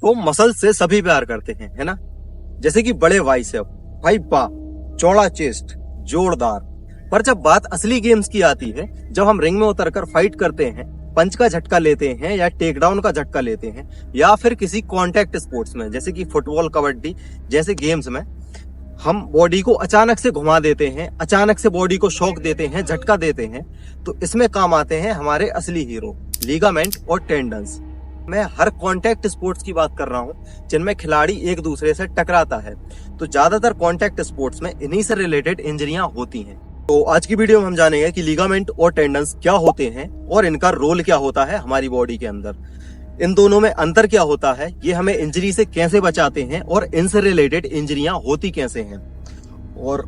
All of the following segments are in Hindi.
देखो मसल से सभी प्यार करते हैं, है ना। जैसे कि बड़े बाइसेप, भाई बा, चौड़ा चेस्ट, जोरदार। पर जब बात असली गेम्स की आती है, जब हम रिंग में उतरकर फाइट करते हैं, पंच का झटका लेते हैं या टेक डाउन का झटका लेते हैं, या फिर किसी कॉन्टैक्ट स्पोर्ट्स में जैसे कि फुटबॉल, कबड्डी जैसे गेम्स में हम बॉडी को अचानक से घुमा देते हैं, अचानक से बॉडी को शॉक देते हैं, झटका देते हैं, तो इसमें काम आते हैं हमारे असली हीरो लीगामेंट और टेंडन्स। मैं हर कॉन्टैक्ट स्पोर्ट्स की बात कर रहा हूँ जिनमें खिलाड़ी एक दूसरे से टकराता है, तो ज्यादातर कॉन्टैक्ट स्पोर्ट्स में इन्हीं से रिलेटेड इंजरियां होती हैं। तो आज की वीडियो में हम जानेंगे कि लीगामेंट और टेंडन्स क्या होते हैं और इनका रोल क्या होता है हमारी बॉडी के अंदर, इन दोनों में अंतर क्या होता है, ये हमें इंजरी से कैसे बचाते हैं और इनसे रिलेटेड इंजरियां होती कैसे हैं, और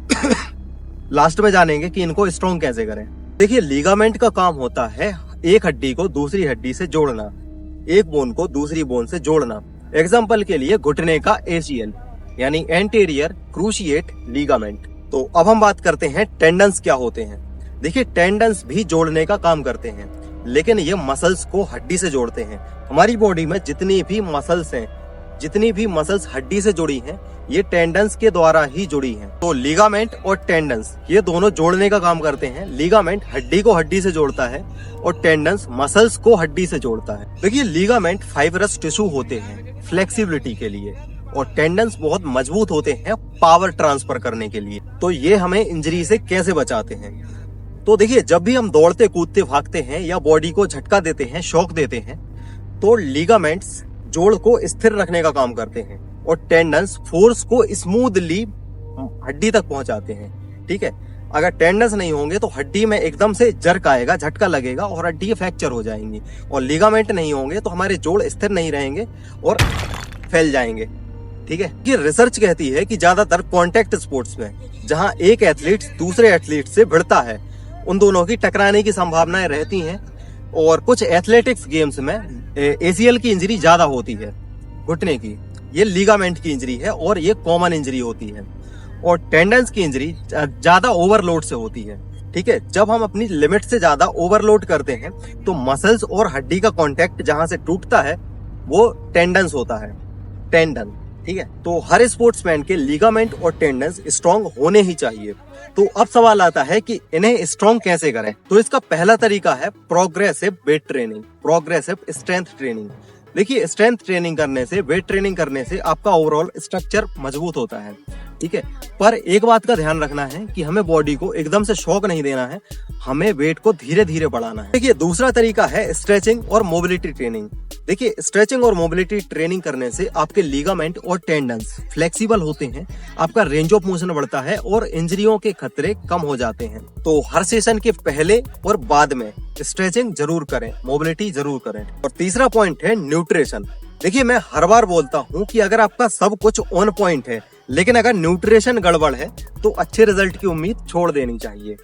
लास्ट में जानेंगे कि इनको स्ट्रॉन्ग कैसे करें। देखिए, लीगामेंट का काम होता है एक हड्डी को दूसरी हड्डी से जोड़ना, एक बोन को दूसरी बोन से जोड़ना। एग्जाम्पल के लिए घुटने का ACL यानी एंटीरियर क्रूशिएट लीगामेंट। तो अब हम बात करते हैं टेंडन्स क्या होते हैं। देखिए, टेंडन्स भी जोड़ने का काम करते हैं, लेकिन ये मसल्स को हड्डी से जोड़ते हैं। हमारी बॉडी में जितनी भी मसल्स हैं, जितनी भी मसल्स हड्डी से जुड़ी हैं, ये टेंडन्स के द्वारा ही जुड़ी हैं। तो लीगामेंट और टेंडन्स ये दोनों जोड़ने का काम करते हैं। लीगामेंट हड्डी को हड्डी से जोड़ता है और टेंडन्स मसल्स को हड्डी से जोड़ता है। देखिए, लीगामेंट फाइब्रस टिश्यू होते हैं फ्लेक्सिबिलिटी के लिए, और टेंडन्स बहुत मजबूत होते हैं पावर ट्रांसफर करने के लिए। तो ये हमें इंजरी से कैसे बचाते हैं? तो देखिए, जब भी हम दौड़ते कूदते भागते हैं या बॉडी को झटका देते हैं, शॉक देते हैं, तो लीगामेंट्स जोड़ को स्थिर रखने का काम करते हैं और टेंडन्स फोर्स को स्मूथली हड्डी तक पहुंचाते हैं। ठीक है, अगर टेंडन्स नहीं होंगे तो हड्डी में एकदम से जर्क आएगा, झटका लगेगा और हड्डी फ्रैक्चर हो जाएंगी, और लीगामेंट नहीं होंगे तो हमारे जोड़ स्थिर नहीं रहेंगे और फैल जाएंगे। ठीक है, ये रिसर्च कहती है कि ज्यादातर कॉन्टैक्ट स्पोर्ट्स में जहां एक एथलीट दूसरे एथलीट से भिड़ता है, उन दोनों की टकराने की संभावनाएं रहती हैं, और कुछ एथलेटिक्स गेम्स में ACL की इंजरी ज्यादा होती है, घुटने की। ये लीगामेंट की इंजरी है और ये कॉमन इंजरी होती है। और टेंडन्स की इंजरी ज्यादा ओवरलोड से होती है। ठीक है, जब हम अपनी लिमिट से ज्यादा ओवरलोड करते हैं तो मसल्स और हड्डी का कांटेक्ट जहां से टूटता है वो टेंडन्स होता है, टेंडन। ठीक है, तो हर स्पोर्ट्समैन के लीगामेंट और टेंडन्स स्ट्रॉन्ग होने ही चाहिए। तो अब सवाल आता है कि इन्हें स्ट्रॉन्ग कैसे करें। तो इसका पहला तरीका है progressive weight training, progressive strength training. देखिए, स्ट्रेंथ ट्रेनिंग करने से, वेट ट्रेनिंग करने से आपका ओवरऑल स्ट्रक्चर मजबूत होता है। ठीक है, पर एक बात का ध्यान रखना है कि हमें बॉडी को एकदम से शॉक नहीं देना है, हमें वेट को धीरे धीरे बढ़ाना है। देखिए, दूसरा तरीका है स्ट्रेचिंग और मोबिलिटी ट्रेनिंग। देखिए, स्ट्रेचिंग और मोबिलिटी ट्रेनिंग करने से आपके लीगामेंट और टेंडन्स फ्लेक्सिबल होते हैं, आपका रेंज ऑफ मोशन बढ़ता है और इंजरियों के खतरे कम हो जाते हैं। तो हर सेशन के पहले और बाद में स्ट्रेचिंग जरूर करें, मोबिलिटी जरूर करें। और तीसरा पॉइंट है न्यूट्रिशन। देखिए, मैं हर बार बोलता हूँ कि अगर आपका सब कुछ ऑन पॉइंट है, लेकिन अगर न्यूट्रिशन गड़बड़ है तो अच्छे रिजल्ट की उम्मीद छोड़ देनी चाहिए।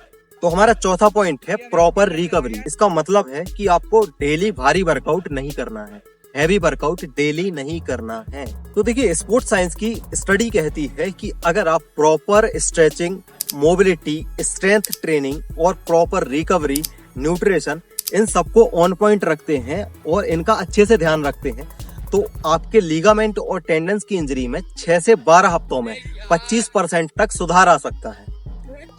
तो हमारा चौथा पॉइंट है प्रॉपर रिकवरी। इसका मतलब है कि आपको डेली भारी वर्कआउट नहीं करना है, हैवी वर्कआउट डेली नहीं करना है। तो देखिए, स्पोर्ट्स साइंस की स्टडी कहती है कि अगर आप proper stretching, mobility, strength training और प्रॉपर रिकवरी, न्यूट्रिशन, इन सबको ऑन पॉइंट रखते हैं और इनका अच्छे से ध्यान रखते हैं, तो आपके लीगामेंट और टेंडन्स की इंजरी में 6 से 12 हफ्तों में 25% तक सुधार आ सकता है।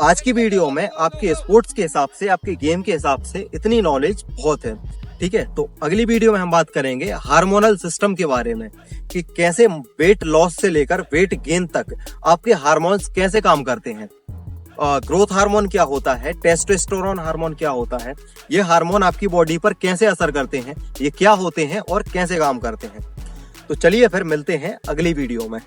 आज की वीडियो में आपके स्पोर्ट्स के हिसाब से, आपके गेम के हिसाब से इतनी नॉलेज बहुत है। ठीक है, तो अगली वीडियो में हम बात करेंगे हार्मोनल सिस्टम के बारे में, कि कैसे वेट लॉस से लेकर वेट गेन तक आपके हार्मोन्स कैसे काम करते हैं। ग्रोथ हार्मोन क्या होता है, टेस्टोस्टेरोन हार्मोन क्या होता है, ये हार्मोन आपकी बॉडी पर कैसे असर करते हैं, ये क्या होते हैं और कैसे काम करते हैं। तो चलिए फिर मिलते हैं अगली वीडियो में।